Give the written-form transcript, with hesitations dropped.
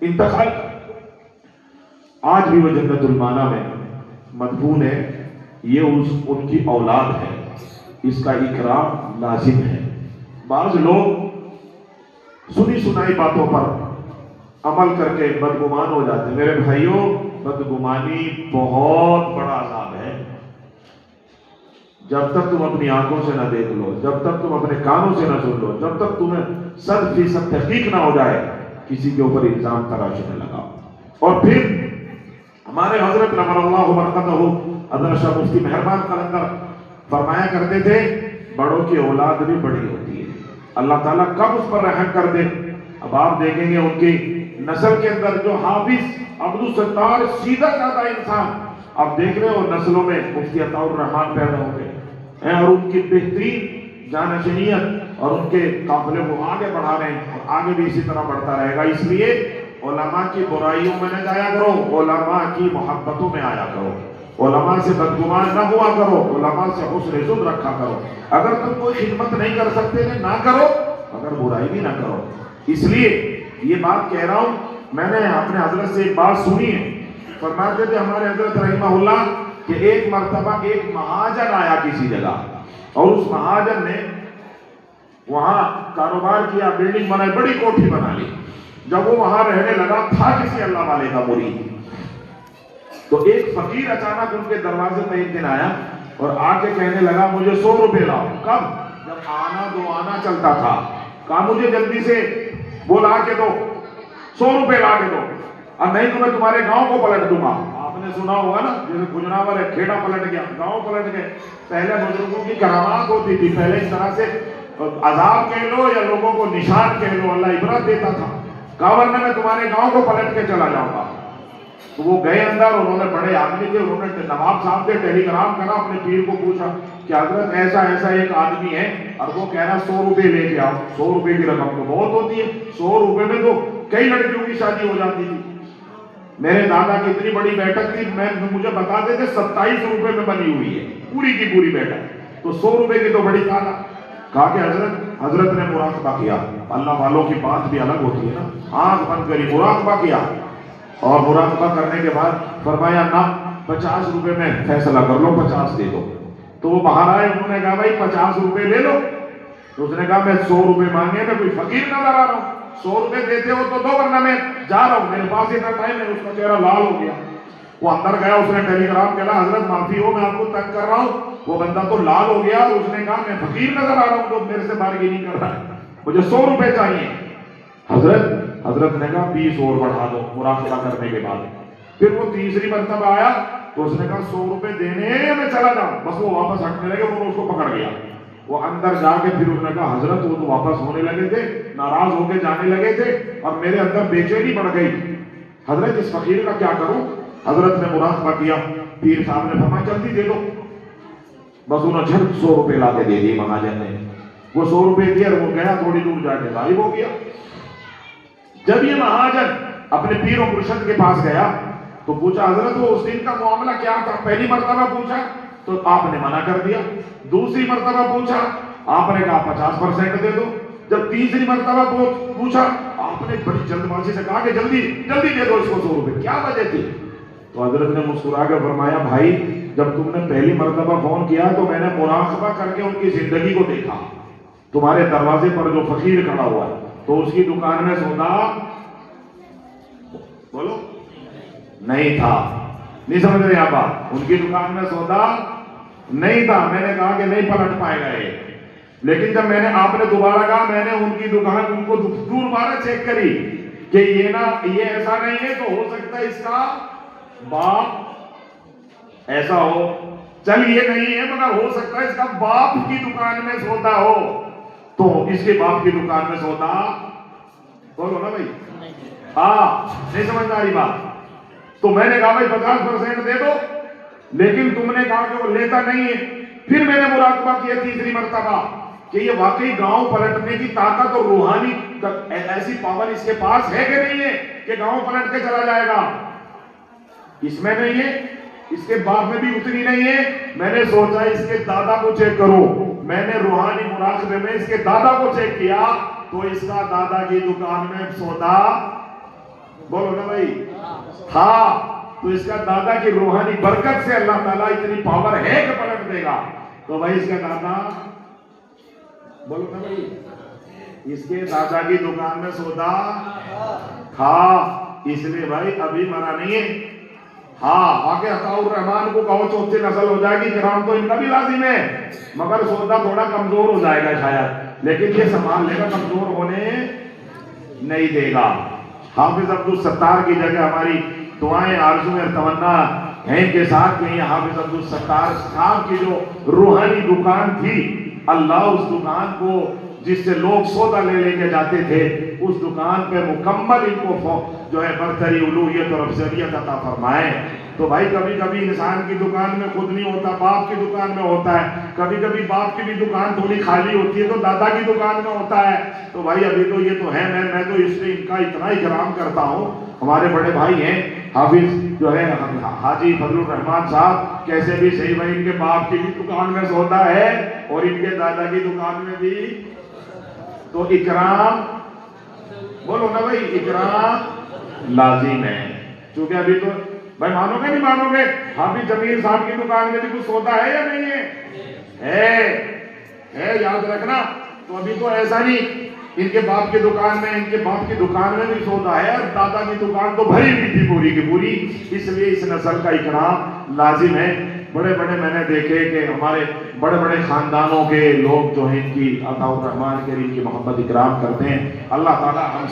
انتقال. آج بھی وہ جنت المانا میں مدفون ہے. یہ ان کی اولاد ہے. اس کا اکرام لازم ہے. بعض لوگ سنی سنائی باتوں پر عمل کر کے بدگمان ہو جاتے ہیں. میرے بھائیوں، بدگمانی بہت بڑا عذاب ہے. جب تک تم اپنی آنکھوں سے نہ دیکھ لو، جب تک تم اپنے کانوں سے نہ سن لو، جب تک تمہیں 100% تحقیق نہ ہو جائے، کسی کے اوپر الزام تراشنے لگا. اور پھر ہمارے حضرت نور اللہ برکتہ حضرت شاہ مفتی مہربان قلندر فرمایا کرتے تھے، بڑوں کی اولاد بھی بڑی ہوتی ہے. اللہ تعالیٰ کب اس پر رحم کر دے. اب آپ دیکھیں گے ان کی نسل کے اندر جو حافظ عبدالستار سیدھا سادہ انسان، آپ دیکھ رہے ہو نسلوں میں مفتی عطاء الرحمان پیدا ہو گئے ہیں، اور ان کی بہترین جانشینیت اور ان کے قافلے کو آگے بڑھا رہے ہیں، اور آگے بھی اسی طرح بڑھتا رہے گا. اس لیے علماء کی برائیوں میں نہ جایا کرو، علماء کی محبتوں میں آیا کرو. علماء سے بدگمان نہ ہوا کرو، علماء سے حسن ظن رکھا کرو. اگر تم کوئی خدمت نہیں کر سکتے نہ کرو، مگر برائی بھی نہ کرو. اس لیے یہ بات کہہ رہا ہوں. میں نے اپنے حضرت سے ایک بات سنی ہے. فرماتے تھے ہمارے حضرت رحمہ اللہ کہ ایک مرتبہ ایک مہاجن آیا کسی جگہ، اور اس مہاجن نے وہاں کاروبار کیا، بلڈنگ بنائی، بڑی کوٹھی بنا لی. جب وہ وہاں رہنے لگا، تھا کسی اللہ والے کا مرید، تو ایک فقیر اچانک ان کے دروازے پہ ایک دن آیا اور آ کے کہنے لگا مجھے 100 روپے لاؤ. کب؟ جب آنا دو آنا چلتا تھا. کہا مجھے جلدی سے وہ لا کے دو، 100 روپے لا کے دو، اور نہیں تو میں تمہارے گاؤں کو پلٹ دوں گا. آپ نے سنا ہوگا نا، جیسے گجراور ہے، کھیڑا پلٹ گیا، گاؤں پلٹ گئے. پہلے بزرگوں کی کرامات ہوتی تھی، پہلے اس طرح سے عذاب کہہ لو یا لوگوں کو نشان کہہ لو، اللہ عبرت دیتا تھا. کہا ورنہ میں تمہارے گاؤں کو پلٹ کے چلا جاؤں گا. تو وہ گئے اندر، انہوں نے بڑے آدمی تھے، انہوں نے نواب صاحب سے ٹیلی گرام کرا، اپنے پیر کو پوچھا کہ حضرت ایسا ایسا ایک آدمی ہے، اور وہ کہہ رہا 100 روپے لے کے آؤ. 100 روپے کی رقم تو بہت ہوتی ہے، 100 روپے میں تو کئی لڑکیوں کی شادی ہو جاتی تھی. میرے دادا کی اتنی بڑی بیٹھک تھی، مجھے بتاتے تھے 27 روپے میں بنی ہوئی ہے پوری کی پوری بیٹھک. تو 100 روپے کی تو بڑی تعداد. کہا کہ حضرت نے مراقبہ کیا. اللہ والوں کی بات بھی الگ ہوتی ہے نا. آنکھ بند کری، مراقبہ کیا، اور مراقبہ کرنے کے بعد فرمایا نہ 50 روپے میں فیصلہ کر لو، 50 دے دو. تو وہ باہر آئے، انہوں نے کہا بھائی 50 روپے لے لو. تو اس نے کہا میں 100 روپے مانگے، میں کوئی فقیر نظر آ رہا ہوں، 100 روپے دیتے ہو تو دو، ورنہ میں جا رہا ہوں، میرے پاس اتنا ٹائم ہے. اس کا چہرہ لال ہو گیا. وہ اندر گیا، اس نے ٹیلی گرام کہا حضرت معافی ہو، میں آپ کو تنگ کر رہا ہوں. وہ بندہ تو لال ہو گیا. اس نے کہا میں فقیر نظر آ رہا ہوں تو میرے سے بارگیننگ کر رہا ہے، مجھے 100 روپے چاہیے. حضرت نے کہا 20 اور بڑھا دو مراقبہ کرنے کے بعد. پھر وہ تیسری مرتبہ آیا تو اس نے کہا 100 روپے دینے ہیں یا میں چلا جاؤں. بس وہ واپس ہٹنے لگے، وہ اس کو پکڑ گیا. وہ اندر جا کے پھر اس نے کہا حضرت وہ تو واپس ہونے لگے تھے، ناراض ہو کے جانے لگے تھے، اور میرے اندر بے چینی بڑھ گئی. حضرت اس فقیر کا کیا کروں؟ حضرت نے مراقبہ کیا. پیر صاحب نے فرمایا جلدی دے دو. بس انہوں نے جھٹ 100 روپے لا کے دے دیے مہاجن نے. وہ 100 روپے دیا اور وہ گیا، تھوڑی دور جا کے غائب ہو گیا. جب یہ مہاجن اپنے پیر و مرشد کے پاس گیا تو پوچھا حضرت وہ اس دن کا معاملہ کیا تھا؟ پہلی مرتبہ پوچھا تو آپ نے منع کر دیا. دوسری مرتبہ پوچھا، آپ نے کہا 50% دے دو. جب تیسری مرتبہ پوچھا، آپ نے بڑی جلد بازی سے کہا کہ جلدی جلدی دے دو اس کو 100 روپے. کیا وجہ تھی؟ تو حضرت نے مسکرا کے فرمایا بھائی جب تم نے پہلی مرتبہ فون کیا تو میں نے مراقبہ کر کے ان کی زندگی کو دیکھا. تمہارے دروازے پر جو فقیر کھڑا ہوا ہے تو اس کی دکان میں سودا بولو نہیں تھا. نہیں سمجھ رہے آپ؟ ان کی دکان میں سودا نہیں تھا. میں نے کہا کہ نہیں پلٹ پائے گا یہ. لیکن جب میں نے آپ نے دوبارہ کہا، میں نے ان کی دکان ان کو دوبارہ چیک کری کہ یہ ایسا نہیں ہے، تو ہو سکتا ہے اس کا باپ ایسا ہو. چل یہ نہیں ہے مگر ہو سکتا ہے اس کا باپ کی دکان میں سودا ہو. تو اس کے باپ کی دکان میں سودا بولو نا بھائی. نہیں سمجھ آ رہی بات؟ تو میں نے کہا بھائی 50% دے دو. لیکن تم نے کہا کہ وہ لیتا نہیں ہے. پھر میں نے مراقبہ کیا تیسری مرتبہ کہ یہ واقعی گاؤں پلٹنے کی طاقت اور روحانی ایسی پاور اس کے پاس ہے کہ نہیں ہے کہ گاؤں پلٹ کے چلا جائے گا. اس میں نہیں ہے، اس کے باپ میں بھی اتنی نہیں ہے. میں نے سوچا اس کے دادا کو چیک کرو. میں نے روحانی مراقبے میں اس کے دادا کو چیک کیا تو اس کا دادا کی دکان میں سودا بولو نا بھائی تھا، تو اس کا دادا کی روحانی برکت سے اللہ تعالیٰ اتنی پاور ہے کہ پلٹ دے گا. تو بھائی اس کا دادا، بولو نا بھائی، اس کے دادا کی دکان میں سودا تھا، اس لیے بھائی ابھی مرا نہیں ہے. ہاں آگے عطاء الرحمان کو کہو چوتھی نسل ہو جائے گی، کرام تو ان کا بھی لازم ہے، مگر سودا تھوڑا کمزور ہو جائے گا شاید، لیکن یہ سنبھال لے گا، کمزور ہونے نہیں دے گا. حافظ عبدالستار کی جگہ ہماری دعائیں آرزو اور تمنا ہیں کے ساتھ کہ یہ حافظ عبدالستار صاحب کی جو روحانی دکان تھی، اللہ اس دکان کو جس سے لوگ سودا لے کے جاتے تھے، اس دکان پہ مکمل ان کو جو ہے برتری، الوہیت اور افضلیت عطا فرمائے. تو بھائی کبھی کبھی انسان کی دکان میں خود نہیں ہوتا، باپ کی دکان میں ہوتا ہے. کبھی کبھی باپ کی بھی دکان تھوڑی خالی ہوتی ہے تو دادا کی دکان میں ہوتا ہے. تو بھائی ابھی تو یہ تو ہے، میں تو اس لیے ان کا اتنا اکرام کرتا ہوں. ہمارے بڑے بھائی ہیں حافظ جو ہے حاجی فضل الرحمان صاحب، کیسے بھی صحیح بھائی ان کے باپ کی بھی دکان میں سودا ہے اور ان کے دادا کی دکان میں بھی. تو اکرام، بولو نا بھائی، اکرام لازم ہے. چونکہ ابھی تو بھائی مانو گے نہیں مانو گے، حافظ جمیل صاحب کی دکان میں بھی کچھ سودا ہے یا نہیں ہے یاد رکھنا. تو ابھی تو ایسا نہیں، ان کے باپ کی دکان میں، ان کے باپ کی دکان میں بھی سودا ہے، اور دادا کی دکان تو بھری بھی تھی پوری کی پوری. اس لیے اس نسل کا اکرام لازم ہے. بڑے بڑے میں نے دیکھے کہ ہمارے بڑے بڑے خاندانوں کے لوگ جو ہیں ان کی عطاء الرحمان کے ان کی محبت اکرام کرتے ہیں. اللہ تعالیٰ ہم